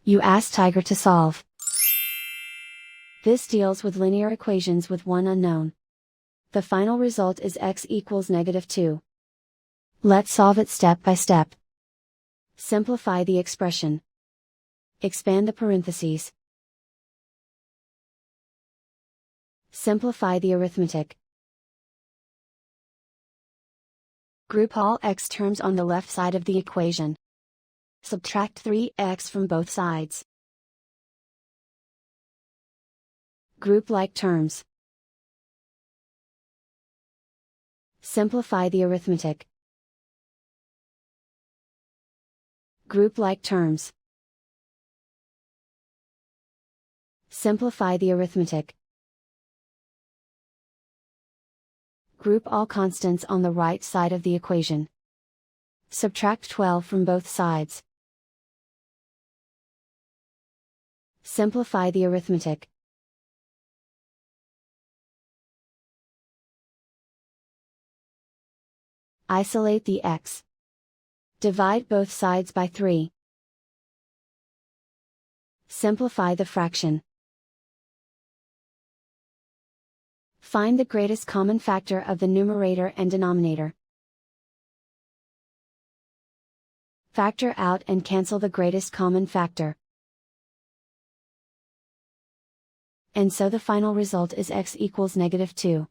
You ask Tiger to solve. This deals with linear equations with one unknown. The final result is x equals -2. Let's solve it step by step. Simplify the expression. Expand the parentheses. Simplify the arithmetic. Group all x terms on the left side of the equation. Subtract 3x from both sides. Group like terms. Simplify the arithmetic. Group like terms. Simplify the arithmetic. Group all constants on the right side of the equation. Subtract 12 from both sides. Simplify the arithmetic. Isolate the x. Divide both sides by 3. Simplify the fraction. Find the greatest common factor of the numerator and denominator. Factor out and cancel the greatest common factor. And so the final result is x equals -2.